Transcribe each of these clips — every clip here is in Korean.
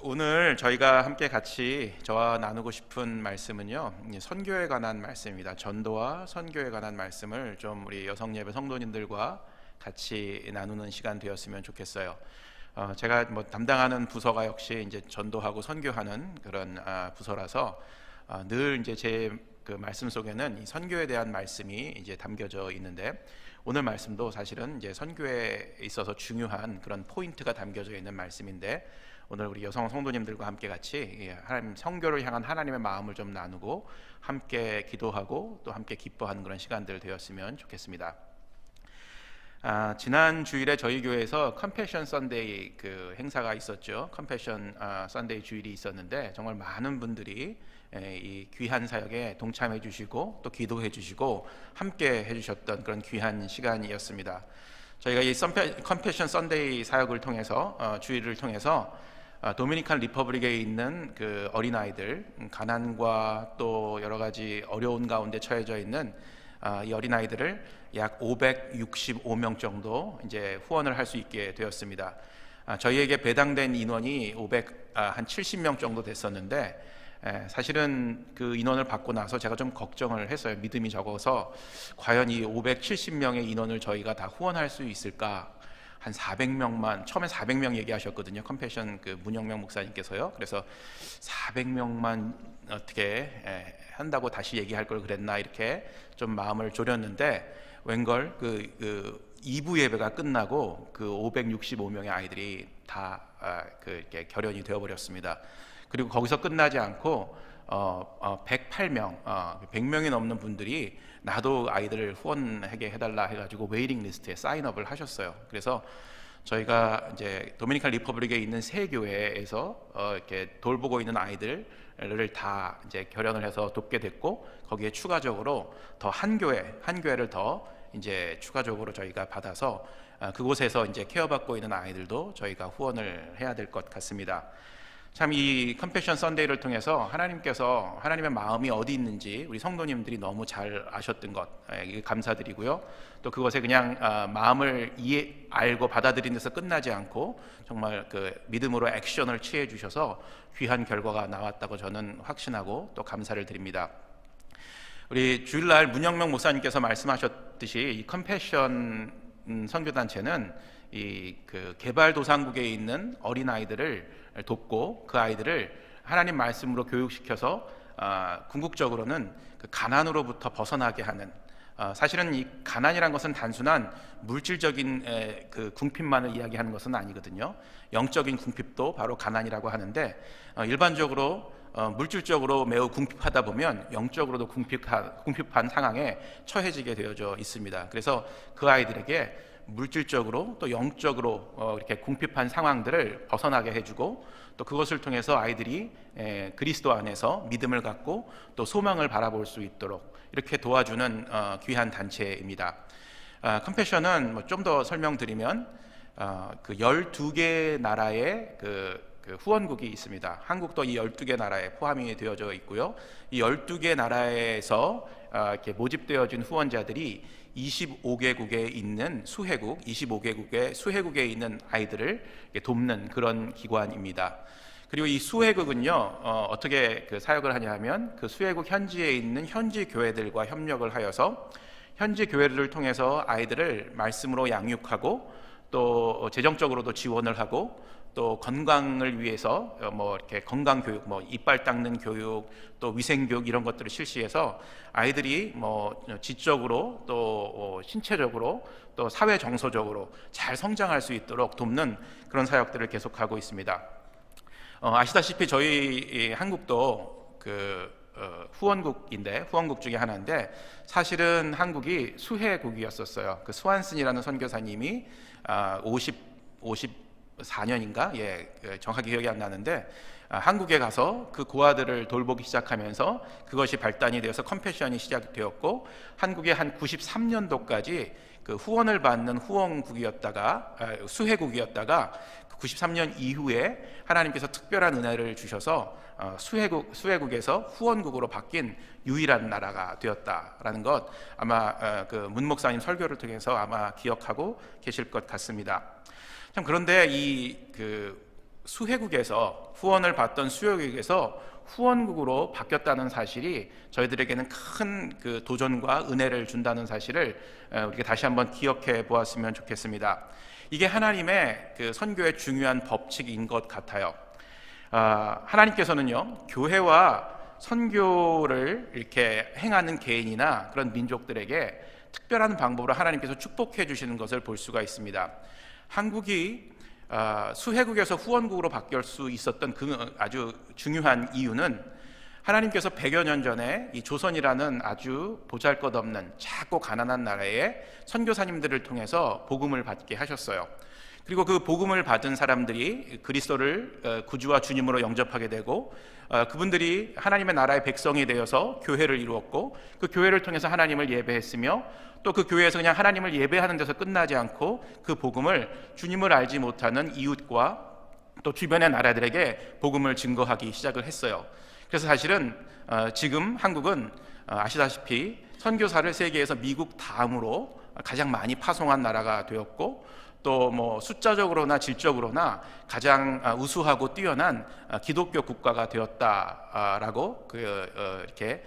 오늘 저희가 함께 같이 저와 나누고 싶은 말씀은요, 선교에 관한 말씀입니다. 전도와 선교에 관한 말씀을 좀 우리 여성예배 성도님들과 같이 나누는 시간 되었으면 좋겠어요. 제가 담당하는 부서가 역시 이제 전도하고 선교하는 그런 부서라서 늘 이제 제 그 말씀 속에는 이 선교에 대한 말씀이 이제 담겨져 있는데, 오늘 말씀도 사실은 이제 선교에 있어서 중요한 그런 포인트가 담겨져 있는 말씀인데, 오늘 우리 여성 성도님들과 함께 같이 하나님 선교를 향한 하나님의 마음을 좀 나누고 함께 기도하고 또 함께 기뻐하는 그런 시간들 되었으면 좋겠습니다. 지난 주일에 저희 교회에서 컴패션 선데이 그 행사가 있었죠. 컴패션 선데이 주일이 있었는데 정말 많은 분들이 이 귀한 사역에 동참해 주시고 또 기도해 주시고 함께 해 주셨던 그런 귀한 시간이었습니다. 저희가 이 컴패션 선데이 사역을 통해서 주일을 통해서 도미니칸 리퍼블릭에 있는 그 어린아이들, 가난과 또 여러 가지 어려운 가운데 처해져 있는 이 어린아이들을 약 565명 정도 이제 후원을 할 수 있게 되었습니다. 저희에게 배당된 인원이 한 70명 정도 됐었는데, 사실은 그 인원을 받고 나서 제가 좀 걱정을 했어요. 믿음이 적어서 과연 이 570명의 인원을 저희가 다 후원할 수 있을까? 한 400명만, 처음에 400명 얘기하셨거든요. 컴패션 그 문영명 목사님께서요. 그래서 400명만 어떻게 한다고 다시 얘기할 걸 그랬나, 이렇게 좀 마음을 졸였는데, 웬걸 그 2부 예배가 끝나고 그 565명의 아이들이 다 이렇게 결연이 되어버렸습니다. 그리고 거기서 끝나지 않고 108명, 100명이 넘는 분들이 나도 아이들을 후원하게 해달라 해가지고 웨이팅 리스트에 사인업을 하셨어요. 그래서 저희가 이제 도미니칸 리퍼블릭에 있는 세 교회에서 이렇게 돌보고 있는 아이들을 다 이제 결연을 해서 돕게 됐고, 거기에 추가적으로 더 한 교회를 더 이제 추가적으로 저희가 받아서 그곳에서 이제 케어받고 있는 아이들도 저희가 후원을 해야 될 것 같습니다. 참 이 컴패션 선데이를 통해서 하나님께서 하나님의 마음이 어디 있는지 우리 성도님들이 너무 잘 아셨던 것, 감사드리고요. 또 그것에 그냥 마음을 알고 받아들이는 데서 끝나지 않고 정말 그 믿음으로 액션을 취해 주셔서 귀한 결과가 나왔다고 저는 확신하고 또 감사를 드립니다. 우리 주일날 문영명 목사님께서 말씀하셨듯이 이 컴패션 선교단체는 이 그 개발도상국에 있는 어린아이들을 돕고 그 아이들을 하나님 말씀으로 교육시켜서 궁극적으로는 그 가난으로부터 벗어나게 하는, 사실은 이 가난이란 것은 단순한 물질적인 그 궁핍만을 이야기하는 것은 아니거든요. 영적인 궁핍도 바로 가난이라고 하는데, 일반적으로 물질적으로 매우 궁핍하다 보면 영적으로도 궁핍한 상황에 처해지게 되어져 있습니다. 그래서 그 아이들에게 물질적으로 또 영적으로 이렇게 궁핍한 상황들을 벗어나게 해주고, 또 그것을 통해서 아이들이 그리스도 안에서 믿음을 갖고 또 소망을 바라볼 수 있도록 이렇게 도와주는 귀한 단체입니다. 컴패션은 좀 더 설명드리면 그 12개 나라의 그 후원국이 있습니다. 한국도 이 12개 나라에 포함이 되어져 있고요. 이 12개 나라에서 이렇게 모집되어진 후원자들이 25개국에 있는 수혜국, 25개국의 수혜국에 있는 아이들을 돕는 그런 기관입니다. 그리고 이 수혜국은요, 어떻게 그 사역을 하냐 하면, 그 수혜국 현지에 있는 현지 교회들과 협력을 하여서 현지 교회들을 통해서 아이들을 말씀으로 양육하고 또 재정적으로도 지원을 하고, 또 건강을 위해서 이렇게 건강 교육, 이빨 닦는 교육, 또 위생 교육 이런 것들을 실시해서 아이들이 지적으로 또 신체적으로 또 사회 정서적으로 잘 성장할 수 있도록 돕는 그런 사역들을 계속하고 있습니다. 아시다시피 저희 한국도 그 후원국 중에 하나인데, 사실은 한국이 수혜국이었었어요. 그 스완슨이라는 선교사님이 54년인가? 정확하게 기억이 안 나는데, 한국에 가서 그 고아들을 돌보기 시작하면서 그것이 발단이 되어서 컴패션이 시작되었고, 한국에 한 93년도까지 그 후원을 받는 수혜국이었다가 93년 이후에 하나님께서 특별한 은혜를 주셔서 수혜국에서 후원국으로 바뀐 유일한 나라가 되었다라는 것, 아마 그 문 목사님 설교를 통해서 아마 기억하고 계실 것 같습니다. 참 그런데 이 수혜국에서 후원을 받던 수혜국에서 후원국으로 바뀌었다는 사실이 저희들에게는 큰 그 도전과 은혜를 준다는 사실을 우리가 다시 한번 기억해 보았으면 좋겠습니다. 이게 하나님의 그 선교의 중요한 법칙인 것 같아요. 하나님께서는요, 교회와 선교를 이렇게 행하는 개인이나 그런 민족들에게 특별한 방법으로 하나님께서 축복해 주시는 것을 볼 수가 있습니다. 한국이 수혜국에서 후원국으로 바뀔 수 있었던 그 아주 중요한 이유는 하나님께서 100여 년 전에 이 조선이라는 아주 보잘것없는 작고 가난한 나라에 선교사님들을 통해서 복음을 받게 하셨어요. 그리고 그 복음을 받은 사람들이 그리스도를 구주와 주님으로 영접하게 되고 그분들이 하나님의 나라의 백성이 되어서 교회를 이루었고 그 교회를 통해서 하나님을 예배했으며 또 그 교회에서 그냥 하나님을 예배하는 데서 끝나지 않고 그 복음을 주님을 알지 못하는 이웃과 또 주변의 나라들에게 복음을 증거하기 시작을 했어요. 그래서 사실은 지금 한국은 아시다시피 선교사를 세계에서 미국 다음으로 가장 많이 파송한 나라가 되었고 또 뭐 숫자적으로나 질적으로나 가장 우수하고 뛰어난 기독교 국가가 되었다라고 이렇게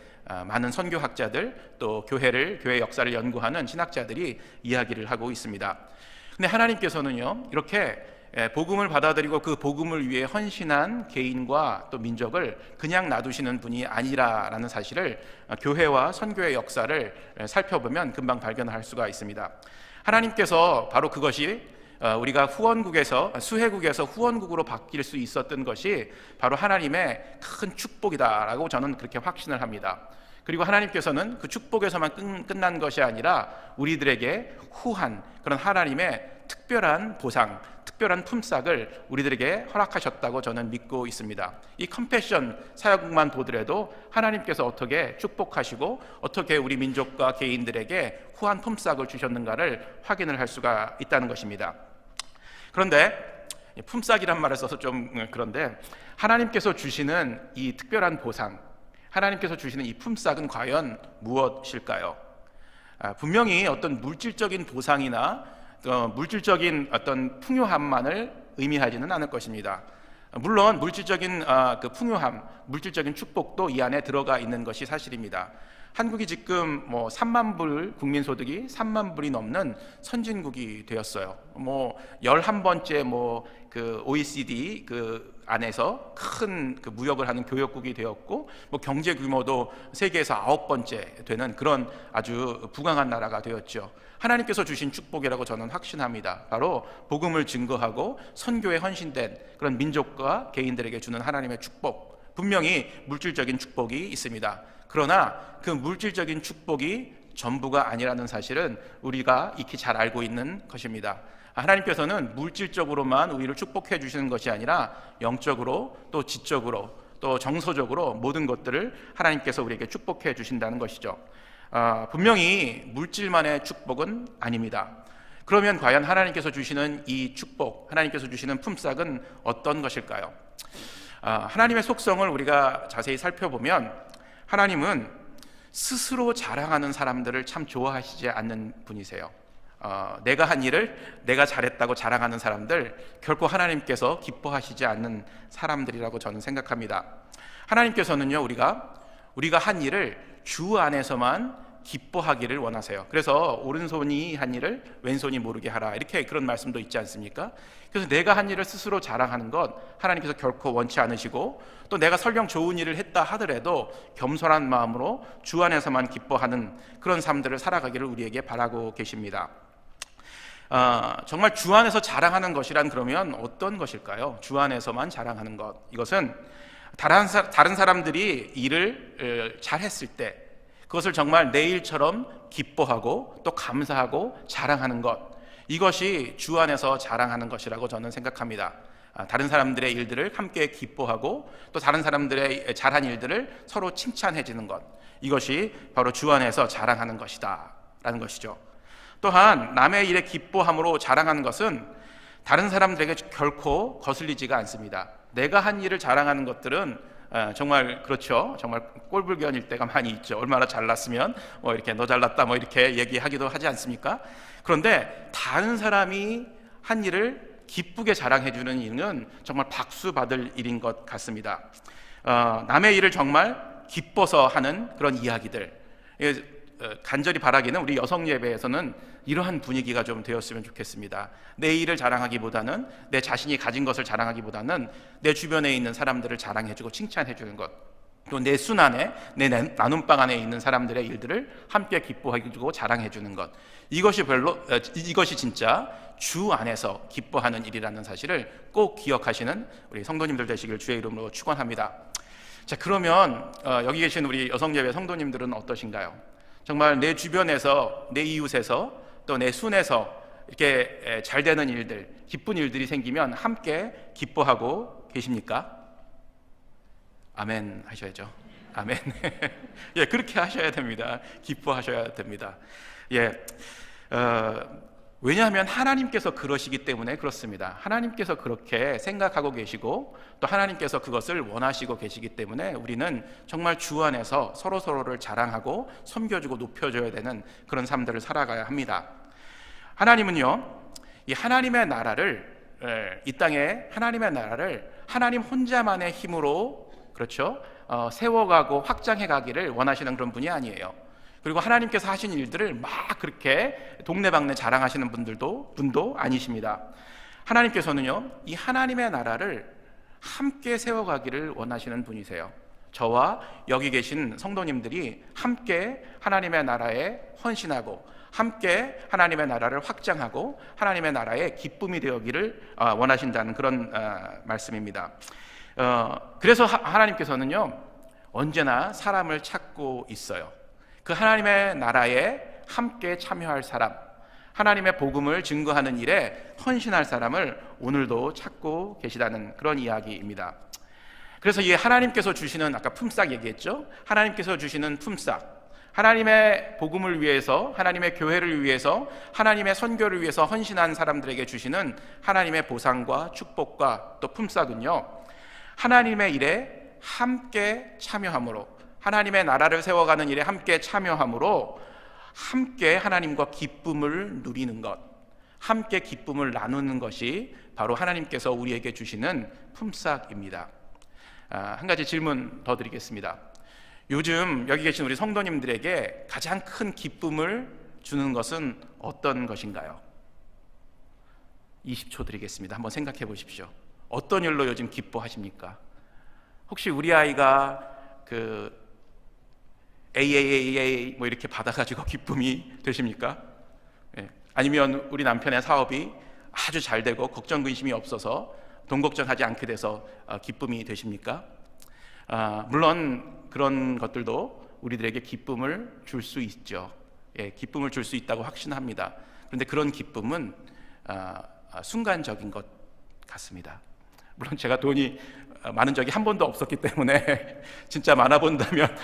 많은 선교학자들 또 교회 역사를 연구하는 신학자들이 이야기를 하고 있습니다. 근데 하나님께서는요, 이렇게 복음을 받아들이고 그 복음을 위해 헌신한 개인과 또 민족을 그냥 놔두시는 분이 아니라라는 사실을 교회와 선교의 역사를 살펴보면 금방 발견할 수가 있습니다. 하나님께서 바로 그것이 우리가 후원국에서 수혜국에서 후원국으로 바뀔 수 있었던 것이 바로 하나님의 큰 축복이다라고 저는 그렇게 확신을 합니다. 그리고 하나님께서는 그 축복에서만 끝난 것이 아니라 우리들에게 후한 그런 하나님의 특별한 보상, 특별한 품삯을 우리들에게 허락하셨다고 저는 믿고 있습니다. 이 컴패션 사역만 보더라도 하나님께서 어떻게 축복하시고 어떻게 우리 민족과 개인들에게 후한 품삯을 주셨는가를 확인을 할 수가 있다는 것입니다. 그런데 품삯이란 말을 써서 좀 그런데 하나님께서 주시는 이 특별한 보상, 하나님께서 주시는 이 품삯은 과연 무엇일까요? 분명히 어떤 물질적인 보상이나 물질적인 어떤 풍요함만을 의미하지는 않을 것입니다. 물론 물질적인 그 풍요함, 물질적인 축복도 이 안에 들어가 있는 것이 사실입니다. 한국이 지금 3만 불 국민 소득이 3만 불이 넘는 선진국이 되었어요. 11번째 그 OECD 그 안에서 큰 그 무역을 하는 교역국이 되었고 경제 규모도 세계에서 9번째 되는 그런 아주 부강한 나라가 되었죠. 하나님께서 주신 축복이라고 저는 확신합니다. 바로 복음을 증거하고 선교에 헌신된 그런 민족과 개인들에게 주는 하나님의 축복, 분명히 물질적인 축복이 있습니다. 그러나 그 물질적인 축복이 전부가 아니라는 사실은 우리가 익히 잘 알고 있는 것입니다. 하나님께서는 물질적으로만 우리를 축복해 주시는 것이 아니라 영적으로 또 지적으로 또 정서적으로 모든 것들을 하나님께서 우리에게 축복해 주신다는 것이죠. 분명히 물질만의 축복은 아닙니다. 그러면 과연 하나님께서 주시는 이 축복, 하나님께서 주시는 품삯은 어떤 것일까요? 하나님의 속성을 우리가 자세히 살펴보면 하나님은 스스로 자랑하는 사람들을 참 좋아하시지 않는 분이세요. 내가 한 일을 내가 잘했다고 자랑하는 사람들 결코 하나님께서 기뻐하시지 않는 사람들이라고 저는 생각합니다. 하나님께서는요, 우리가 한 일을 주 안에서만 기뻐하기를 원하세요. 그래서 오른손이 한 일을 왼손이 모르게 하라, 이렇게 그런 말씀도 있지 않습니까? 그래서 내가 한 일을 스스로 자랑하는 것 하나님께서 결코 원치 않으시고, 또 내가 설령 좋은 일을 했다 하더라도 겸손한 마음으로 주 안에서만 기뻐하는 그런 삶들을 살아가기를 우리에게 바라고 계십니다. 정말 주 안에서 자랑하는 것이란 그러면 어떤 것일까요? 주 안에서만 자랑하는 것, 이것은 다른 사람들이 일을 잘했을 때 그것을 정말 내 일처럼 기뻐하고 또 감사하고 자랑하는 것, 이것이 주 안에서 자랑하는 것이라고 저는 생각합니다. 다른 사람들의 일들을 함께 기뻐하고 또 다른 사람들의 잘한 일들을 서로 칭찬해주는 것, 이것이 바로 주 안에서 자랑하는 것이다 라는 것이죠. 또한 남의 일에 기뻐함으로 자랑하는 것은 다른 사람들에게 결코 거슬리지가 않습니다. 내가 한 일을 자랑하는 것들은 정말 그렇죠. 정말 꼴불견일 때가 많이 있죠. 얼마나 잘났으면 이렇게 너 잘났다 이렇게 얘기하기도 하지 않습니까? 그런데 다른 사람이 한 일을 기쁘게 자랑해주는 일은 정말 박수 받을 일인 것 같습니다. 남의 일을 정말 기뻐서 하는 그런 이야기들, 간절히 바라기는 우리 여성 예배에서는 이러한 분위기가 좀 되었으면 좋겠습니다. 내 일을 자랑하기보다는, 내 자신이 가진 것을 자랑하기보다는 내 주변에 있는 사람들을 자랑해주고 칭찬해주는 것, 또 내 순환에, 내 나눔방 안에 있는 사람들의 일들을 함께 기뻐해주고 자랑해주는 것, 이것이 진짜 주 안에서 기뻐하는 일이라는 사실을 꼭 기억하시는 우리 성도님들 되시길 주의 이름으로 축원합니다. 자, 그러면 여기 계신 우리 여성예배 성도님들은 어떠신가요? 정말 내 주변에서, 내 이웃에서, 또 내 순에서 이렇게 잘 되는 일들, 기쁜 일들이 생기면 함께 기뻐하고 계십니까? 아멘 하셔야죠. 아멘. 예, 그렇게 하셔야 됩니다. 기뻐하셔야 됩니다. 예, 왜냐하면 하나님께서 그러시기 때문에 그렇습니다. 하나님께서 그렇게 생각하고 계시고 또 하나님께서 그것을 원하시고 계시기 때문에 우리는 정말 주 안에서 서로서로를 자랑하고 섬겨주고 높여줘야 되는 그런 삶들을 살아가야 합니다. 하나님은요, 이 하나님의 나라를, 이 땅에 하나님의 나라를 하나님 혼자만의 힘으로, 그렇죠, 세워가고 확장해 가기를 원하시는 그런 분이 아니에요. 그리고 하나님께서 하신 일들을 막 그렇게 동네방네 자랑하시는 분도 아니십니다. 하나님께서는요, 이 하나님의 나라를 함께 세워가기를 원하시는 분이세요. 저와 여기 계신 성도님들이 함께 하나님의 나라에 헌신하고 함께 하나님의 나라를 확장하고 하나님의 나라의 기쁨이 되어기를 원하신다는 그런 말씀입니다. 그래서 하나님께서는요, 언제나 사람을 찾고 있어요. 그 하나님의 나라에 함께 참여할 사람, 하나님의 복음을 증거하는 일에 헌신할 사람을 오늘도 찾고 계시다는 그런 이야기입니다. 그래서 이 하나님께서 주시는, 아까 품삯 얘기했죠? 하나님께서 주시는 품삯, 하나님의 복음을 위해서, 하나님의 교회를 위해서, 하나님의 선교를 위해서 헌신한 사람들에게 주시는 하나님의 보상과 축복과 또 품삯은요, 하나님의 일에 함께 참여함으로, 하나님의 나라를 세워가는 일에 함께 참여함으로 함께 하나님과 기쁨을 누리는 것, 함께 기쁨을 나누는 것이 바로 하나님께서 우리에게 주시는 품삯입니다. 한 가지 질문 더 드리겠습니다. 요즘 여기 계신 우리 성도님들에게 가장 큰 기쁨을 주는 것은 어떤 것인가요? 20초 드리겠습니다. 한번 생각해 보십시오. 어떤 일로 요즘 기뻐하십니까? 혹시 우리 아이가 그 AAAA 뭐 이렇게 받아가지고 기쁨이 되십니까? 예. 아니면 우리 남편의 사업이 아주 잘 되고 걱정 근심이 없어서 돈 걱정하지 않게 돼서 기쁨이 되십니까? 물론 그런 것들도 우리들에게 기쁨을 줄 수 있죠. 예, 기쁨을 줄 수 있다고 확신합니다. 그런데 그런 기쁨은 순간적인 것 같습니다. 물론 제가 돈이 많은 적이 한 번도 없었기 때문에 진짜 많아 본다면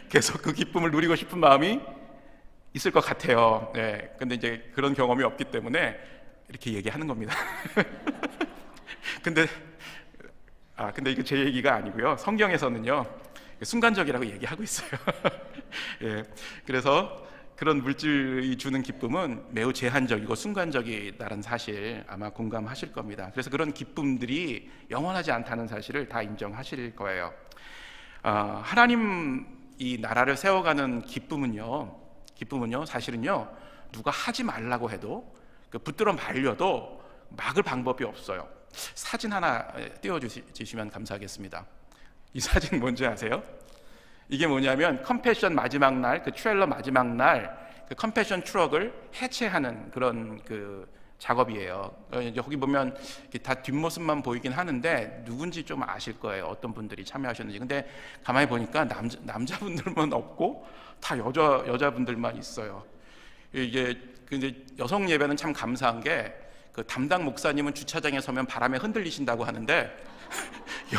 계속 그 기쁨을 누리고 싶은 마음이 있을 것 같아요. 네, 근데 이제 그런 경험이 없기 때문에 이렇게 얘기하는 겁니다. 근데 이게 제 얘기가 아니고요. 성경에서는요, 순간적이라고 얘기하고 있어요. 예, 그래서 그런 물질이 주는 기쁨은 매우 제한적이고 순간적이라는 사실 아마 공감하실 겁니다. 그래서 그런 기쁨들이 영원하지 않다는 사실을 다 인정하실 거예요. 하나님 이 나라를 세워가는 기쁨은요 사실은요, 누가 하지 말라고 해도 붙들어 말려도 막을 방법이 없어요. 사진 하나 띄워주시면 감사하겠습니다. 이 사진 뭔지 아세요? 이게 뭐냐면 컴패션 마지막 날, 그 트레일러 마지막 날 그 컴패션 트럭을 해체하는 그런 그 작업이에요. 여기 보면 다 뒷모습만 보이긴 하는데 누군지 좀 아실 거예요. 어떤 분들이 참여하셨는지. 근데 가만히 보니까 남자분들만 없고 다 여자분들만 있어요. 이게 근데 여성 예배는 참 감사한 게 그 담당 목사님은 주차장에 서면 바람에 흔들리신다고 하는데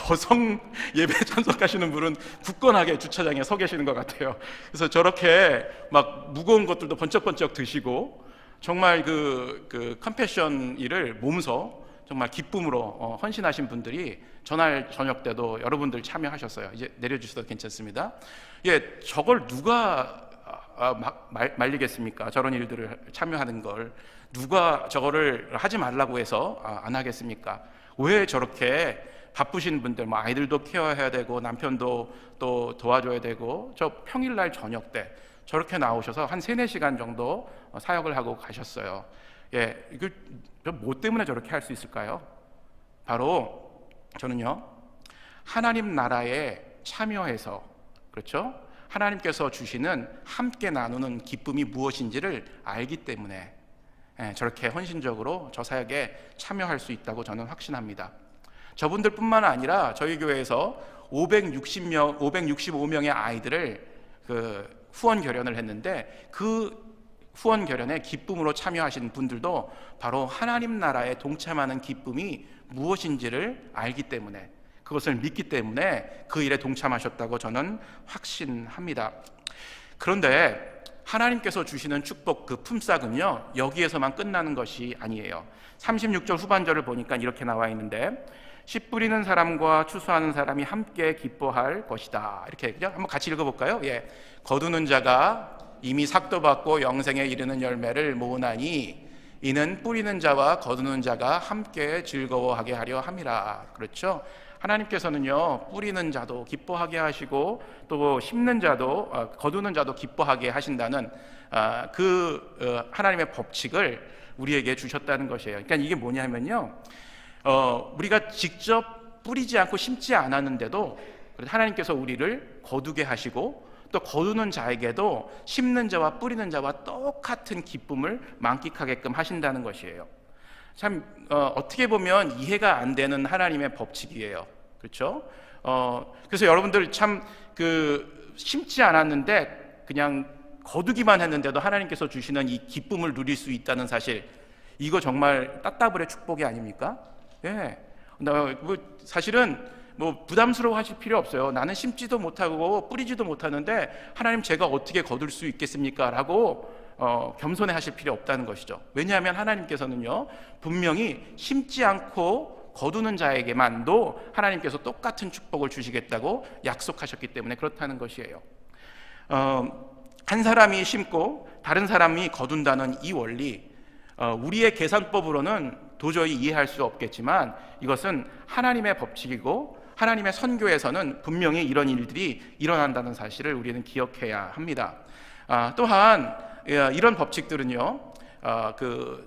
여성 예배 참석하시는 분은 굳건하게 주차장에 서 계시는 것 같아요. 그래서 저렇게 막 무거운 것들도 번쩍번쩍 드시고 정말 그 컴패션 일을 몸소 정말 기쁨으로 헌신하신 분들이 전날 저녁 때도 여러분들 참여하셨어요. 이제 내려주셔도 괜찮습니다. 예, 저걸 누가 말리겠습니까? 저런 일들을 참여하는 걸 누가 저거를 하지 말라고 해서 안 하겠습니까? 왜 저렇게 바쁘신 분들, 뭐 아이들도 케어해야 되고 남편도 또 도와줘야 되고 저 평일날 저녁 때 저렇게 나오셔서 한 3-4시간 정도 사역을 하고 가셨어요. 예, 이거 뭐 때문에 저렇게 할 수 있을까요? 바로 저는요, 하나님 나라에 참여해서, 그렇죠? 하나님께서 주시는 함께 나누는 기쁨이 무엇인지를 알기 때문에 저렇게 헌신적으로 저 사역에 참여할 수 있다고 저는 확신합니다. 저분들뿐만 아니라 저희 교회에서 565명의 아이들을 후원 결연을 했는데 그 후원 결연에 기쁨으로 참여하신 분들도 바로 하나님 나라에 동참하는 기쁨이 무엇인지를 알기 때문에, 그것을 믿기 때문에 그 일에 동참하셨다고 저는 확신합니다. 그런데 하나님께서 주시는 축복, 그 품삯은요, 여기에서만 끝나는 것이 아니에요. 36절 후반절을 보니까 이렇게 나와 있는데, 씨 뿌리는 사람과 추수하는 사람이 함께 기뻐할 것이다. 이렇게 그죠? 한번 같이 읽어볼까요? 예, 거두는 자가 이미 삭도 받고 영생에 이르는 열매를 모으나니 이는 뿌리는 자와 거두는 자가 함께 즐거워하게 하려 함이라. 그렇죠? 하나님께서는요, 뿌리는 자도 기뻐하게 하시고 또 심는 자도 거두는 자도 기뻐하게 하신다는 하나님의 법칙을 우리에게 주셨다는 것이에요. 그러니까 이게 뭐냐면요, 우리가 직접 뿌리지 않고 심지 않았는데도 하나님께서 우리를 거두게 하시고 또 거두는 자에게도 심는 자와 뿌리는 자와 똑같은 기쁨을 만끽하게끔 하신다는 것이에요. 참 어떻게 보면 이해가 안 되는 하나님의 법칙이에요. 그렇죠? 그래서 여러분들 참 심지 않았는데 그냥 거두기만 했는데도 하나님께서 주시는 이 기쁨을 누릴 수 있다는 사실, 이거 정말 따따블의 축복이 아닙니까? 예. 사실은 부담스러워 하실 필요 없어요. 나는 심지도 못하고 뿌리지도 못하는데 하나님 제가 어떻게 거둘 수 있겠습니까? 라고 겸손해 하실 필요 없다는 것이죠. 왜냐하면 하나님께서는요, 분명히 심지 않고 거두는 자에게만도 하나님께서 똑같은 축복을 주시겠다고 약속하셨기 때문에 그렇다는 것이에요. 한 사람이 심고 다른 사람이 거둔다는 이 원리, 우리의 계산법으로는 도저히 이해할 수 없겠지만 이것은 하나님의 법칙이고 하나님의 선교에서는 분명히 이런 일들이 일어난다는 사실을 우리는 기억해야 합니다. 또한 이런 법칙들은요,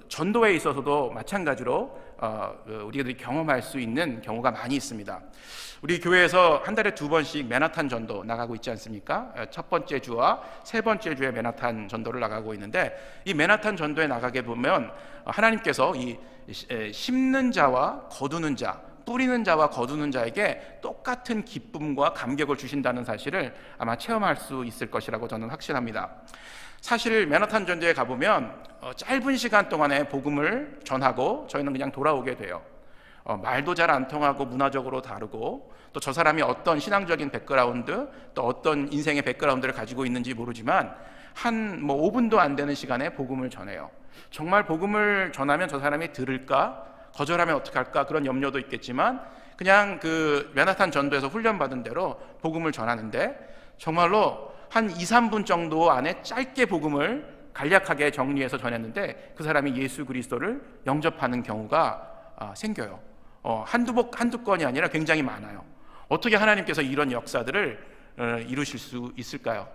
전도에 있어서도 마찬가지로 우리들이 경험할 수 있는 경우가 많이 있습니다. 우리 교회에서 한 달에 2번씩 맨하탄 전도 나가고 있지 않습니까? 첫 번째 주와 세 번째 주에 맨하탄 전도를 나가고 있는데, 이 맨하탄 전도에 나가게 보면 하나님께서 이 심는 자와 거두는 자, 뿌리는 자와 거두는 자에게 똑같은 기쁨과 감격을 주신다는 사실을 아마 체험할 수 있을 것이라고 저는 확신합니다. 사실 맨하탄 전도에 가보면 짧은 시간 동안에 복음을 전하고 저희는 그냥 돌아오게 돼요. 말도 잘 안 통하고 문화적으로 다르고 또 저 사람이 어떤 신앙적인 백그라운드 또 어떤 인생의 백그라운드를 가지고 있는지 모르지만 한 5분도 안 되는 시간에 복음을 전해요. 정말 복음을 전하면 저 사람이 들을까? 거절하면 어떡할까? 그런 염려도 있겠지만 그냥 맨하탄 전도에서 훈련받은 대로 복음을 전하는데 정말로 한 2-3분 정도 안에 짧게 복음을 간략하게 정리해서 전했는데 그 사람이 예수 그리스도를 영접하는 경우가 생겨요. 한두 건이 아니라 굉장히 많아요. 어떻게 하나님께서 이런 역사들을 이루실 수 있을까요?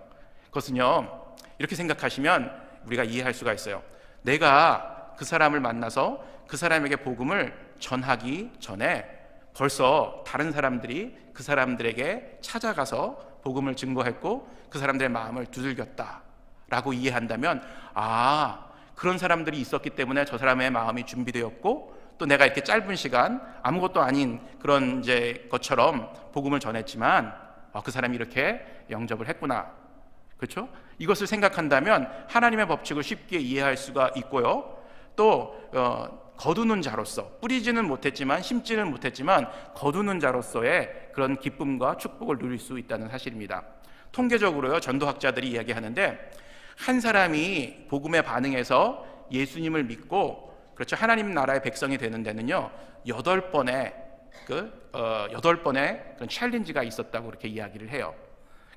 그것은요, 이렇게 생각하시면 우리가 이해할 수가 있어요. 내가 그 사람을 만나서 그 사람에게 복음을 전하기 전에 벌써 다른 사람들이 그 사람들에게 찾아가서 복음을 증거했고 그 사람들의 마음을 두들겼다라고 이해한다면, 그런 사람들이 있었기 때문에 저 사람의 마음이 준비되었고 또 내가 이렇게 짧은 시간 아무것도 아닌 그런 것처럼 복음을 전했지만 그 사람이 이렇게 영접을 했구나. 그렇죠? 이것을 생각한다면 하나님의 법칙을 쉽게 이해할 수가 있고요. 또 거두는 자로서, 뿌리지는 못했지만 심지는 못했지만 거두는 자로서의 그런 기쁨과 축복을 누릴 수 있다는 사실입니다. 통계적으로요, 전도학자들이 이야기하는데 한 사람이 복음에 반응해서 예수님을 믿고, 그렇죠, 하나님 나라의 백성이 되는 데는요 8번의 그런 챌린지가 있었다고 그렇게 이야기를 해요.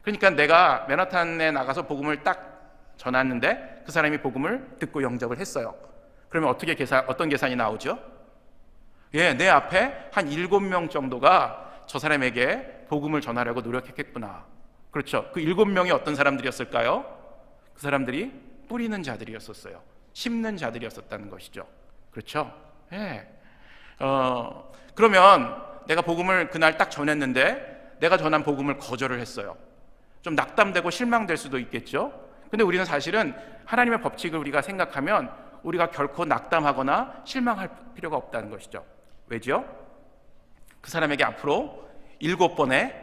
그러니까 내가 맨하탄에 나가서 복음을 딱 전했는데 그 사람이 복음을 듣고 영접을 했어요. 그러면 어떤 계산이 나오죠? 내 앞에 한 7명 정도가 저 사람에게 복음을 전하려고 노력했겠구나. 그렇죠. 그 7명이 어떤 사람들이었을까요? 그 사람들이 뿌리는 자들이었었어요. 심는 자들이었었다는 것이죠. 그렇죠? 그러면 내가 복음을 그날 딱 전했는데 내가 전한 복음을 거절을 했어요. 좀 낙담되고 실망될 수도 있겠죠. 근데 우리는 사실은 하나님의 법칙을 우리가 생각하면 우리가 결코 낙담하거나 실망할 필요가 없다는 것이죠. 왜죠? 그 사람에게 앞으로 7번의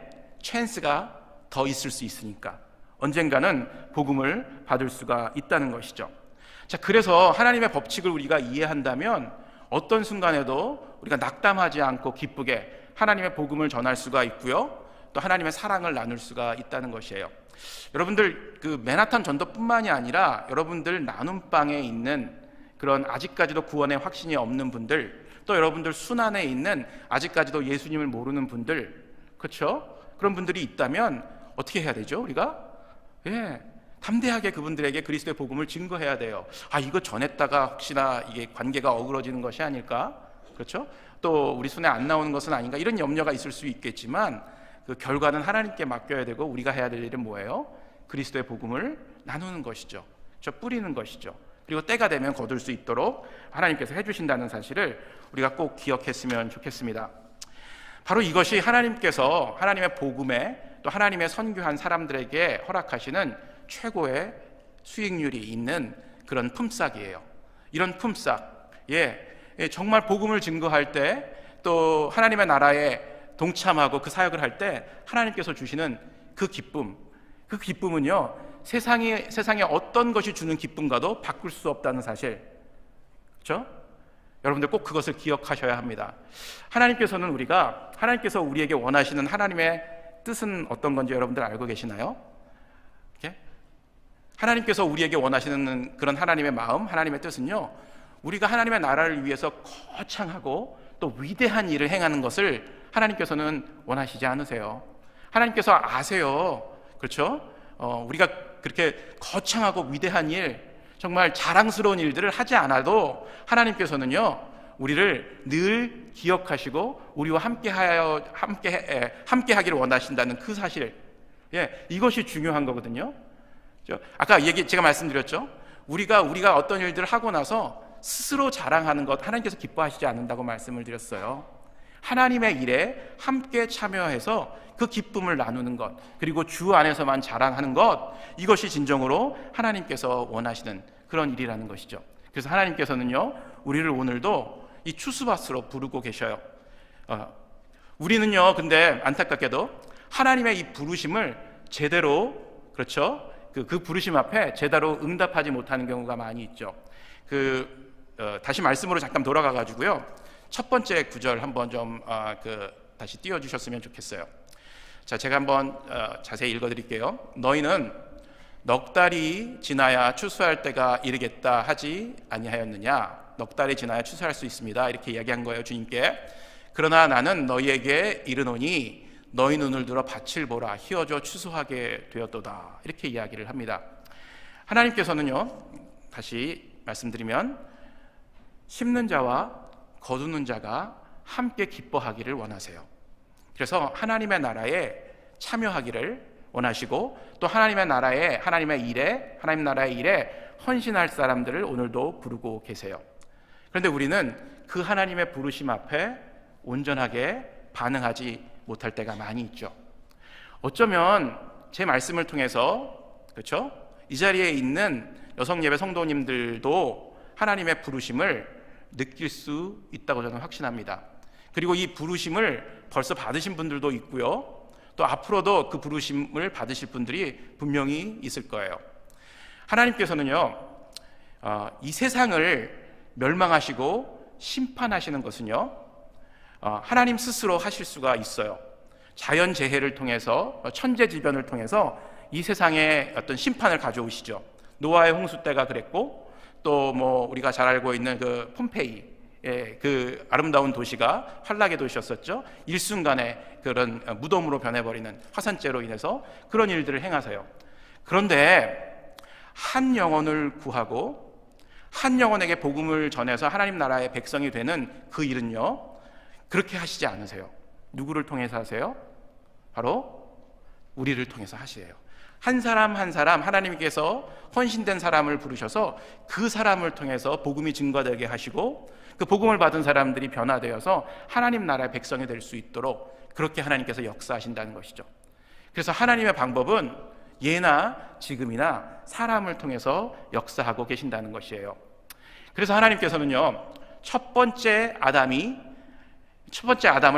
찬스가 더 있을 수 있으니까 언젠가는 복음을 받을 수가 있다는 것이죠. 자, 그래서 하나님의 법칙을 우리가 이해한다면 어떤 순간에도 우리가 낙담하지 않고 기쁘게 하나님의 복음을 전할 수가 있고요, 또 하나님의 사랑을 나눌 수가 있다는 것이에요. 여러분들 그 맨하탄 전도뿐만이 아니라 여러분들 나눔방에 있는 그런 아직까지도 구원의 확신이 없는 분들, 또 여러분들 순환에 있는 아직까지도 예수님을 모르는 분들, 그렇죠? 그런 분들이 있다면 어떻게 해야 되죠? 우리가 담대하게 그분들에게 그리스도의 복음을 증거해야 돼요. 이거 전했다가 혹시나 이게 관계가 어그러지는 것이 아닐까? 그렇죠? 또 우리 손에 안 나오는 것은 아닌가? 이런 염려가 있을 수 있겠지만 그 결과는 하나님께 맡겨야 되고 우리가 해야 될 일은 뭐예요? 그리스도의 복음을 나누는 것이죠. 뿌리는 것이죠. 그리고 때가 되면 거둘 수 있도록 하나님께서 해주신다는 사실을 우리가 꼭 기억했으면 좋겠습니다. 바로 이것이 하나님께서 하나님의 복음에 또 하나님의 선교한 사람들에게 허락하시는 최고의 수익률이 있는 그런 품삯이에요. 이런 품삯, 정말 복음을 증거할 때 또 하나님의 나라에 동참하고 그 사역을 할 때 하나님께서 주시는 그 기쁨은요, 세상에 어떤 것이 주는 기쁨과도 바꿀 수 없다는 사실, 그렇죠? 여러분들 꼭 그것을 기억하셔야 합니다. 하나님께서 우리에게 원하시는 하나님의 뜻은 어떤 건지 여러분들 알고 계시나요? 하나님께서 우리에게 원하시는 그런 하나님의 마음, 하나님의 뜻은요, 우리가 하나님의 나라를 위해서 거창하고 또 위대한 일을 행하는 것을 하나님께서는 원하시지 않으세요. 하나님께서 아세요. 그렇죠? 우리가 그렇게 거창하고 위대한 일, 정말 자랑스러운 일들을 하지 않아도 하나님께서는요, 우리를 늘 기억하시고 우리와 함께 하기를 원하신다는 그 사실, 이것이 중요한 거거든요. 아까 제가 말씀드렸죠. 우리가 어떤 일들을 하고 나서 스스로 자랑하는 것 하나님께서 기뻐하시지 않는다고 말씀을 드렸어요. 하나님의 일에 함께 참여해서 그 기쁨을 나누는 것, 그리고 주 안에서만 자랑하는 것, 이것이 진정으로 하나님께서 원하시는 그런 일이라는 것이죠. 그래서 하나님께서는요, 우리를 오늘도 이 추수밭으로 부르고 계셔요. 우리는요, 근데 안타깝게도 하나님의 이 부르심을 제대로, 그렇죠? 그 부르심 앞에 제대로 응답하지 못하는 경우가 많이 있죠. 다시 말씀으로 잠깐 돌아가 가지고요, 첫 번째 구절 한번 좀 다시 띄워주셨으면 좋겠어요. 자, 제가 한번 자세히 읽어드릴게요. 너희는 넉 달이 지나야 추수할 때가 이르겠다 하지 아니하였느냐? 넉 달이 지나야 추수할 수 있습니다. 이렇게 이야기한 거예요, 주님께. 그러나 나는 너희에게 이르노니 너희 눈을 들어 밭을 보라, 희어져 추수하게 되었도다. 이렇게 이야기를 합니다. 하나님께서는요, 다시 말씀드리면 심는 자와 거두는 자가 함께 기뻐하기를 원하세요. 그래서 하나님의 나라에 참여하기를 원하시고 또 하나님 나라의 일에 헌신할 사람들을 오늘도 부르고 계세요. 그런데 우리는 그 하나님의 부르심 앞에 온전하게 반응하지 못할 때가 많이 있죠. 어쩌면 제 말씀을 통해서, 그렇죠? 이 자리에 있는 여성 예배 성도님들도 하나님의 부르심을 느낄 수 있다고 저는 확신합니다. 그리고 이 부르심을 벌써 받으신 분들도 있고요, 또 앞으로도 그 부르심을 받으실 분들이 분명히 있을 거예요. 하나님께서는요, 이 세상을 멸망하시고 심판하시는 것은요, 하나님 스스로 하실 수가 있어요. 자연재해를 통해서, 천재지변을 통해서 이 세상에 어떤 심판을 가져오시죠. 노아의 홍수 때가 그랬고, 또 우리가 잘 알고 있는 그 폼페이, 그 아름다운 도시가 환락의 도시였었죠. 일순간에 그런 무덤으로 변해버리는 화산재로 인해서 그런 일들을 행하세요. 그런데 한 영혼을 구하고 한 영혼에게 복음을 전해서 하나님 나라의 백성이 되는 그 일은요, 그렇게 하시지 않으세요. 누구를 통해서 하세요? 바로 우리를 통해서 하시래요. 한 사람 한 사람 하나님께서 헌신된 사람을 부르셔서 그 사람을 통해서 복음이 증거되게 하시고 그 복음을 받은 사람들이 변화되어서 하나님 나라의 백성이 될 수 있도록 그렇게 하나님께서 역사하신다는 것이죠. 그래서 하나님의 방법은 예나 지금이나 사람을 통해서 역사하고 계신다는 것이에요. 그래서 하나님께서는요, 첫 번째 아담을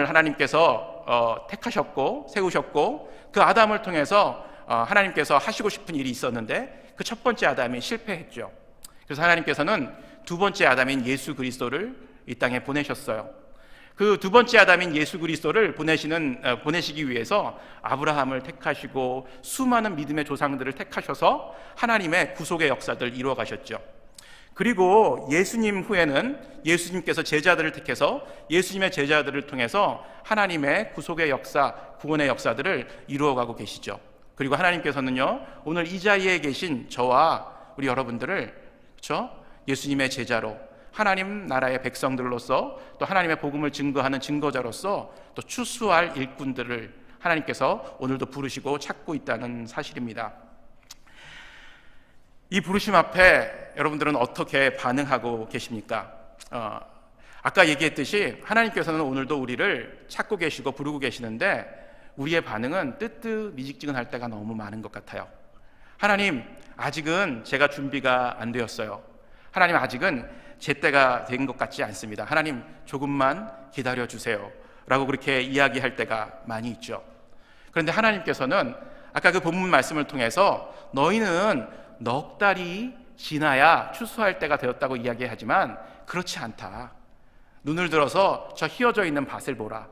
하나님께서 택하셨고 세우셨고 그 아담을 통해서 하나님께서 하시고 싶은 일이 있었는데 그 첫 번째 아담이 실패했죠. 그래서 하나님께서는 두 번째 아담인 예수 그리스도를 이 땅에 보내셨어요. 그 두 번째 아담인 예수 그리스도를 보내시기 위해서 아브라함을 택하시고 수많은 믿음의 조상들을 택하셔서 하나님의 구속의 역사들 이루어 가셨죠. 그리고 예수님 후에는 예수님께서 제자들을 택해서 예수님의 제자들을 통해서 하나님의 구속의 역사, 구원의 역사들을 이루어가고 계시죠. 그리고 하나님께서는요, 오늘 이 자리에 계신 저와 우리 여러분들을, 그렇죠? 예수님의 제자로, 하나님 나라의 백성들로서, 또 하나님의 복음을 증거하는 증거자로서 또 추수할 일꾼들을 하나님께서 오늘도 부르시고 찾고 있다는 사실입니다. 이 부르심 앞에 여러분들은 어떻게 반응하고 계십니까? 아까 얘기했듯이 하나님께서는 오늘도 우리를 찾고 계시고 부르고 계시는데 우리의 반응은 뜨뜻미직지근할 때가 너무 많은 것 같아요. 하나님, 아직은 제가 준비가 안 되었어요. 하나님, 아직은 제 때가 된 것 같지 않습니다. 하나님, 조금만 기다려주세요 라고 그렇게 이야기할 때가 많이 있죠. 그런데 하나님께서는 아까 그 본문 말씀을 통해서 너희는 넉 달이 지나야 추수할 때가 되었다고 이야기하지만 그렇지 않다. 눈을 들어서 저 휘어져 있는 밭을 보라.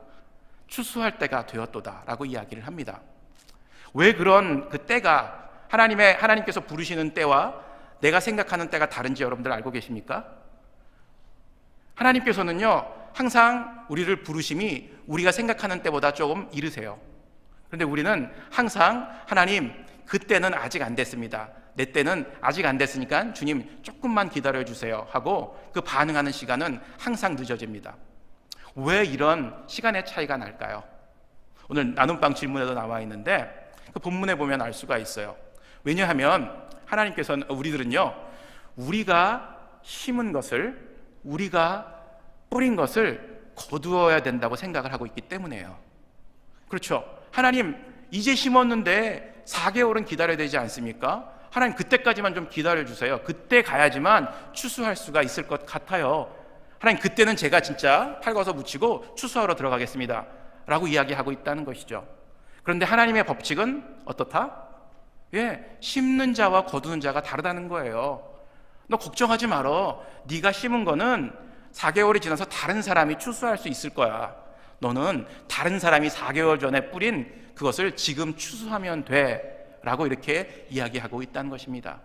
추수할 때가 되었도다 라고 이야기를 합니다. 왜 그런 그 때가 하나님께서 부르시는 때와 내가 생각하는 때가 다른지 여러분들 알고 계십니까? 하나님께서는요, 항상 우리를 부르심이 우리가 생각하는 때보다 조금 이르세요. 그런데 우리는 항상 하나님, 그때는 아직 안 됐습니다. 내 때는 아직 안 됐으니까 주님 조금만 기다려주세요 하고 그 반응하는 시간은 항상 늦어집니다. 왜 이런 시간의 차이가 날까요? 오늘 나눔방 질문에도 나와 있는데 그 본문에 보면 알 수가 있어요. 왜냐하면 하나님께서는 우리들은요, 우리가 심은 것을, 우리가 뿌린 것을 거두어야 된다고 생각을 하고 있기 때문이에요. 그렇죠? 하나님, 이제 심었는데 4개월은 기다려야 되지 않습니까? 하나님, 그때까지만 좀 기다려주세요. 그때 가야지만 추수할 수가 있을 것 같아요. 하나님, 그때는 제가 진짜 팔궈서 묻히고 추수하러 들어가겠습니다 라고 이야기하고 있다는 것이죠. 그런데 하나님의 법칙은 어떻다? 심는 자와 거두는 자가 다르다는 거예요. 너 걱정하지 말어. 네가 심은 거는 4개월이 지나서 다른 사람이 추수할 수 있을 거야. 너는 다른 사람이 4개월 전에 뿌린 그것을 지금 추수하면 돼 라고 이렇게 이야기하고 있다는 것입니다.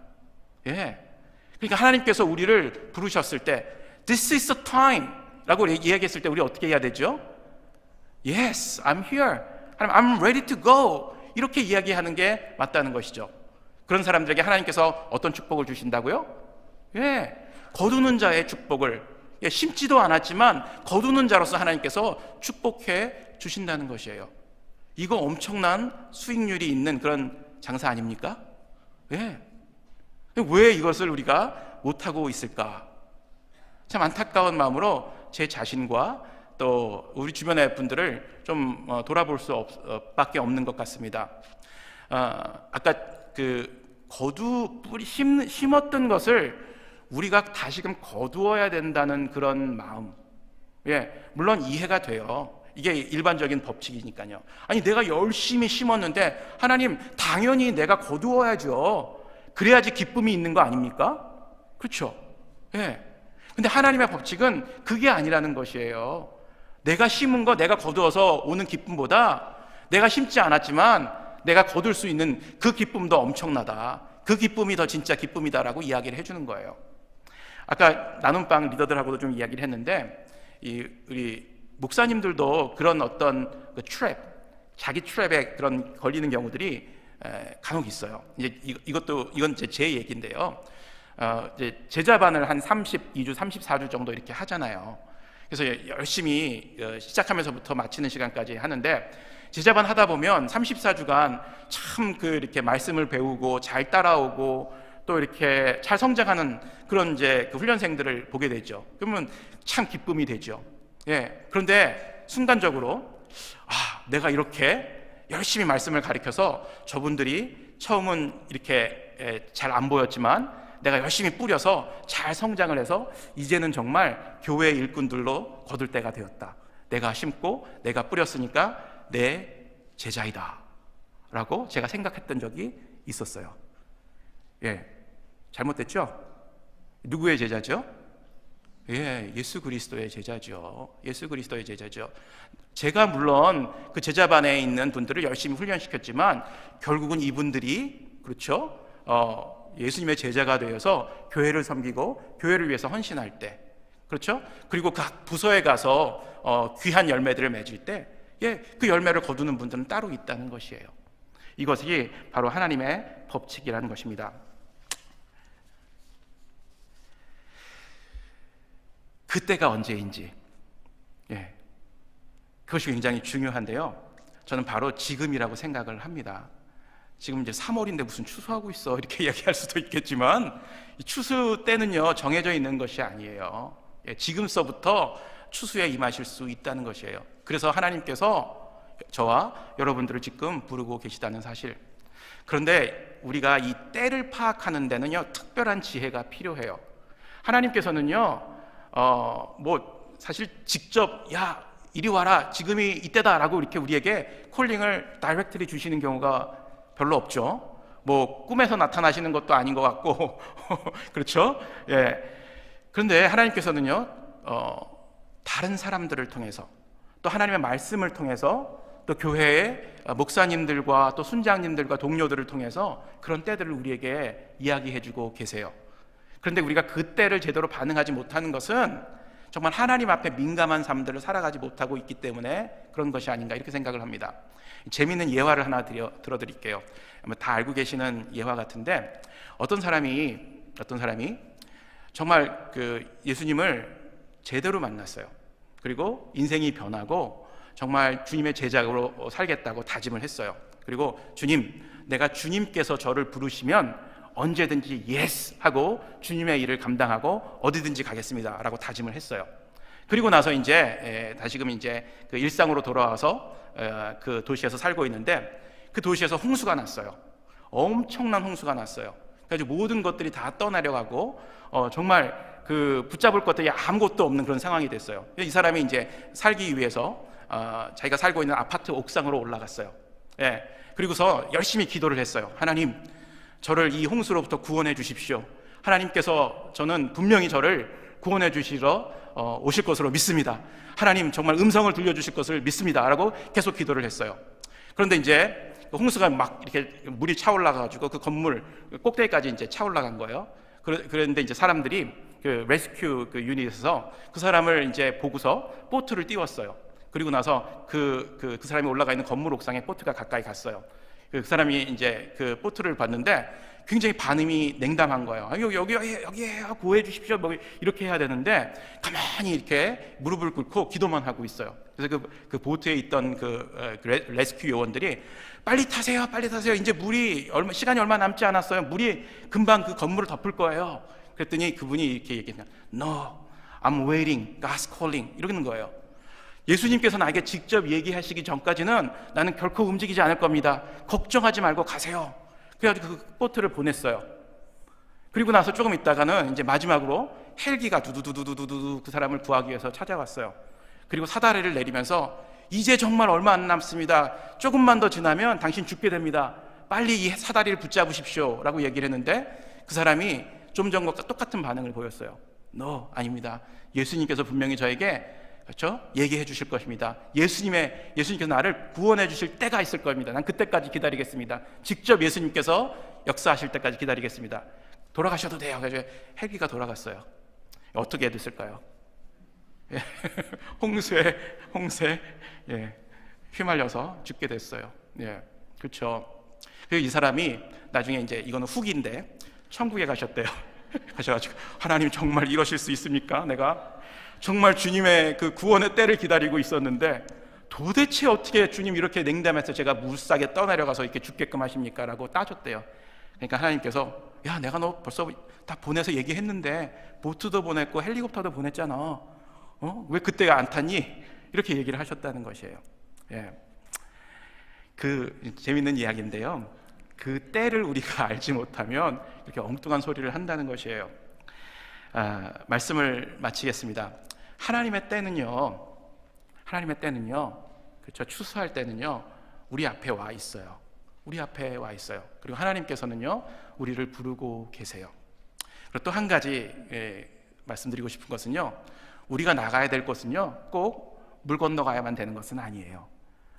그러니까 하나님께서 우리를 부르셨을 때 This is the time 라고 이야기했을 때 우리 어떻게 해야 되죠? Yes, I'm here. I'm ready to go. 이렇게 이야기하는 게 맞다는 것이죠. 그런 사람들에게 하나님께서 어떤 축복을 주신다고요? 거두는 자의 축복을, 심지도 않았지만 거두는 자로서 하나님께서 축복해 주신다는 것이에요. 이거 엄청난 수익률이 있는 그런 장사 아닙니까? 왜 이것을 우리가 못하고 있을까? 참 안타까운 마음으로 제 자신과 또 우리 주변의 분들을 좀 돌아볼 수밖에 없는 것 같습니다. 아까 심었던 것을 우리가 다시금 거두어야 된다는 그런 마음, 물론 이해가 돼요. 이게 일반적인 법칙이니까요. 아니, 내가 열심히 심었는데 하나님, 당연히 내가 거두어야죠. 그래야지 기쁨이 있는 거 아닙니까? 그렇죠? 근데 하나님의 법칙은 그게 아니라는 것이에요. 내가 심은 거 내가 거두어서 오는 기쁨보다 내가 심지 않았지만 내가 거둘 수 있는 그 기쁨도 엄청나다. 그 기쁨이 더 진짜 기쁨이다라고 이야기를 해주는 거예요. 아까 나눔방 리더들하고도 좀 이야기를 했는데 우리 목사님들도 그런 어떤 그 트랩, 자기 트랩에 그런 걸리는 경우들이 간혹 있어요. 이제 이건 이제 제 얘기인데요. 이제 제자반을 한 32주, 34주 정도 이렇게 하잖아요. 그래서 열심히 시작하면서부터 마치는 시간까지 하는데, 제자반 하다 보면 34주간 참 이렇게 말씀을 배우고 잘 따라오고 또 이렇게 잘 성장하는 그런 이제 그 훈련생들을 보게 되죠. 그러면 참 기쁨이 되죠. 예. 그런데 순간적으로 내가 이렇게 열심히 말씀을 가르쳐서 저분들이 처음은 이렇게 잘 안 보였지만 내가 열심히 뿌려서 잘 성장을 해서 이제는 정말 교회의 일꾼들로 거둘 때가 되었다. 내가 심고 내가 뿌렸으니까 내 제자이다 라고 제가 생각했던 적이 있었어요. 예, 잘못됐죠? 누구의 제자죠? 예, 예수 그리스도의 제자죠. 예수 그리스도의 제자죠. 제가 물론 그 제자반에 있는 분들을 열심히 훈련시켰지만 결국은 이분들이, 그렇죠? 예수님의 제자가 되어서 교회를 섬기고 교회를 위해서 헌신할 때, 그렇죠? 그리고 각 부서에 가서 귀한 열매들을 맺을 때, 그 열매를 거두는 분들은 따로 있다는 것이에요. 이것이 바로 하나님의 법칙이라는 것입니다. 그때가 언제인지, 그것이 굉장히 중요한데요. 저는 바로 지금이라고 생각을 합니다. 지금 이제 3월인데 무슨 추수하고 있어 이렇게 이야기할 수도 있겠지만, 이 추수 때는요 정해져 있는 것이 아니에요. 지금서부터 추수에 임하실 수 있다는 것이에요. 그래서 하나님께서 저와 여러분들을 지금 부르고 계시다는 사실. 그런데 우리가 이 때를 파악하는 데는요 특별한 지혜가 필요해요. 하나님께서는요 사실 직접 야 이리 와라 지금이 이때다라고 이렇게 우리에게 콜링을 다이렉트리 주시는 경우가 별로 없죠. 꿈에서 나타나시는 것도 아닌 것 같고 그렇죠? 그런데 하나님께서는요 다른 사람들을 통해서, 또 하나님의 말씀을 통해서, 또 교회의 목사님들과 또 순장님들과 동료들을 통해서 그런 때들을 우리에게 이야기해주고 계세요. 그런데 우리가 그 때를 제대로 반응하지 못하는 것은 정말 하나님 앞에 민감한 삶들을 살아가지 못하고 있기 때문에 그런 것이 아닌가 이렇게 생각을 합니다. 재미있는 예화를 하나 들어드릴게요. 다 알고 계시는 예화 같은데, 어떤 사람이 정말 예수님을 제대로 만났어요. 그리고 인생이 변하고 정말 주님의 제자로 살겠다고 다짐을 했어요. 그리고 주님, 내가 주님께서 저를 부르시면 언제든지 예스 하고 주님의 일을 감당하고 어디든지 가겠습니다 라고 다짐을 했어요. 그리고 나서 이제 다시금 이제 그 일상으로 돌아와서 그 도시에서 살고 있는데, 그 도시에서 홍수가 났어요. 엄청난 홍수가 났어요. 그래서 모든 것들이 다 떠나려가고 정말 그 붙잡을 것들이 아무것도 없는 그런 상황이 됐어요. 이 사람이 이제 살기 위해서 자기가 살고 있는 아파트 옥상으로 올라갔어요. 그리고서 열심히 기도를 했어요. 하나님, 저를 이 홍수로부터 구원해 주십시오. 하나님께서 저는 분명히 저를 구원해 주시러 오실 것으로 믿습니다. 하나님, 정말 음성을 들려주실 것을 믿습니다 라고 계속 기도를 했어요. 그런데 이제 홍수가 막 이렇게 물이 차올라가지고 그 건물 꼭대기까지 이제 차올라간 거예요. 그런데 이제 사람들이 그 레스큐 그 유닛에서 그 사람을 이제 보고서 보트를 띄웠어요. 그리고 나서 그 사람이 올라가 있는 건물 옥상에 보트가 가까이 갔어요. 그 사람이 이제 그 보트를 봤는데 굉장히 반응이 냉담한 거예요. 여기에 구해 주십시오. 이렇게 해야 되는데 가만히 이렇게 무릎을 꿇고 기도만 하고 있어요. 그래서 그 보트에 있던 그 레스큐 요원들이 빨리 타세요. 이제 시간이 얼마 남지 않았어요. 물이 금방 그 건물을 덮을 거예요. 그랬더니 그분이 이렇게 얘기했어요. No, I'm waiting. God's calling. 이러는 거예요. 예수님께서 나에게 직접 얘기하시기 전까지는 나는 결코 움직이지 않을 겁니다. 걱정하지 말고 가세요. 그래가지고 그 보트를 보냈어요. 그리고 나서 조금 있다가는 이제 마지막으로 헬기가 두두두두두두 그 사람을 구하기 위해서 찾아왔어요. 그리고 사다리를 내리면서 이제 정말 얼마 안 남습니다. 조금만 더 지나면 당신 죽게 됩니다. 빨리 이 사다리를 붙잡으십시오 라고 얘기를 했는데 그 사람이 좀 전과 똑같은 반응을 보였어요. No, 아닙니다. 예수님께서 분명히 저에게 그렇죠? 얘기해 주실 것입니다. 예수님께서 나를 구원해 주실 때가 있을 겁니다. 난 그때까지 기다리겠습니다. 직접 예수님께서 역사하실 때까지 기다리겠습니다. 돌아가셔도 돼요. 그래서 헬기가 돌아갔어요. 어떻게 됐을까요? 홍수에 휘말려서 죽게 됐어요. 그렇죠. 그리고 이 사람이 나중에 이제 이거는 후기인데 천국에 가셨대요. 가셔가지고 하나님 정말 이러실 수 있습니까? 내가 정말 주님의 그 구원의 때를 기다리고 있었는데 도대체 어떻게 주님 이렇게 냉담해서 제가 무싸게 떠내려가서 이렇게 죽게끔 하십니까? 라고 따졌대요. 그러니까 하나님께서 야, 내가 너 벌써 다 보내서 얘기했는데 보트도 보냈고 헬리콥터도 보냈잖아. 왜 그때 안 탔니? 이렇게 얘기를 하셨다는 것이에요. 예. 그 재밌는 이야기인데요. 그 때를 우리가 알지 못하면 이렇게 엉뚱한 소리를 한다는 것이에요. 말씀을 마치겠습니다. 하나님의 때는요, 그렇죠? 추수할 때는요, 우리 앞에 와 있어요. 우리 앞에 와 있어요. 그리고 하나님께서는요, 우리를 부르고 계세요. 그리고 또 한 가지 말씀드리고 싶은 것은요, 우리가 나가야 될 곳은요, 꼭 물 건너가야만 되는 것은 아니에요.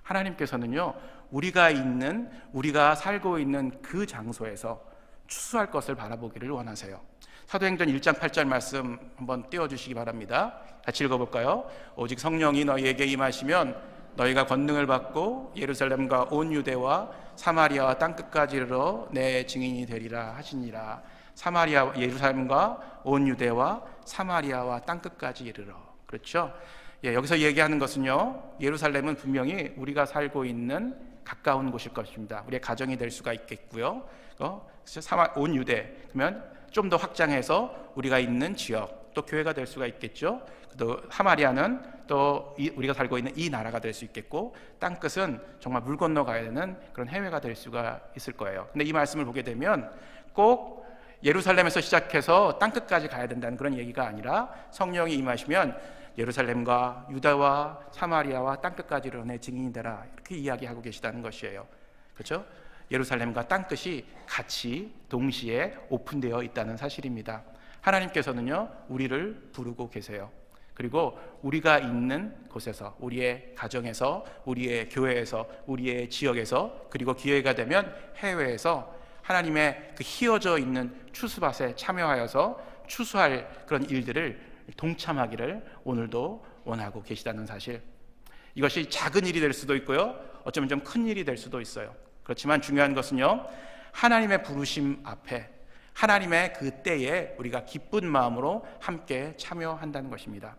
하나님께서는요, 우리가 살고 있는 그 장소에서 추수할 것을 바라보기를 원하세요. 사도행전 1장 8절 말씀 한번 띄워주시기 바랍니다. 같이 읽어볼까요? 오직 성령이 너희에게 임하시면 너희가 권능을 받고 예루살렘과 온 유대와 사마리아와 땅끝까지 이르러 내 증인이 되리라 하시니라. 예루살렘과 온 유대와 사마리아와 땅끝까지 이르러. 그렇죠? 여기서 얘기하는 것은요, 예루살렘은 분명히 우리가 살고 있는 가까운 곳일 것입니다. 우리의 가정이 될 수가 있겠고요. 온 유대, 그러면 좀 더 확장해서 우리가 있는 지역, 또 교회가 될 수가 있겠죠. 또 사마리아는 또 우리가 살고 있는 이 나라가 될 수 있겠고, 땅끝은 정말 물 건너가야 되는 그런 해외가 될 수가 있을 거예요. 근데 이 말씀을 보게 되면 꼭 예루살렘에서 시작해서 땅끝까지 가야 된다는 그런 얘기가 아니라 성령이 임하시면 예루살렘과 유다와 사마리아와 땅끝까지 이르러 내 증인이 되라, 이렇게 이야기하고 계시다는 것이에요. 그렇죠? 예루살렘과 땅끝이 같이 동시에 오픈되어 있다는 사실입니다. 하나님께서는요, 우리를 부르고 계세요. 그리고 우리가 있는 곳에서, 우리의 가정에서, 우리의 교회에서, 우리의 지역에서, 그리고 기회가 되면 해외에서 하나님의 그 휘어져 있는 추수밭에 참여하여서 추수할 그런 일들을 동참하기를 오늘도 원하고 계시다는 사실. 이것이 작은 일이 될 수도 있고요, 어쩌면 좀 큰 일이 될 수도 있어요. 그렇지만 중요한 것은요, 하나님의 부르심 앞에, 하나님의 그 때에 우리가 기쁜 마음으로 함께 참여한다는 것입니다.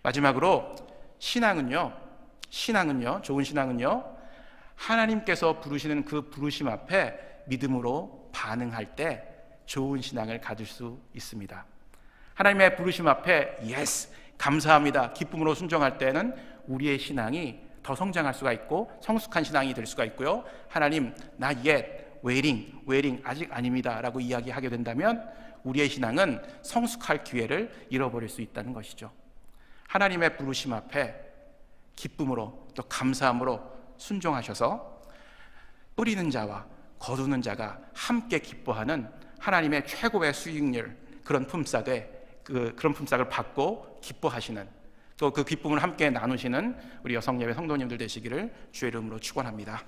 마지막으로 신앙은요, 좋은 신앙은요, 하나님께서 부르시는 그 부르심 앞에 믿음으로 반응할 때 좋은 신앙을 가질 수 있습니다. 하나님의 부르심 앞에 예스, 감사합니다, 기쁨으로 순종할 때는 우리의 신앙이 더 성장할 수가 있고 성숙한 신앙이 될 수가 있고요, 하나님 not yet, waiting 아직 아닙니다 라고 이야기하게 된다면 우리의 신앙은 성숙할 기회를 잃어버릴 수 있다는 것이죠. 하나님의 부르심 앞에 기쁨으로 또 감사함으로 순종하셔서 뿌리는 자와 거두는 자가 함께 기뻐하는 하나님의 최고의 수익률, 그런 품삯을 받고 기뻐하시는, 또 그 기쁨을 함께 나누시는 우리 여성예배 성도님들 되시기를 주의 이름으로 축원합니다.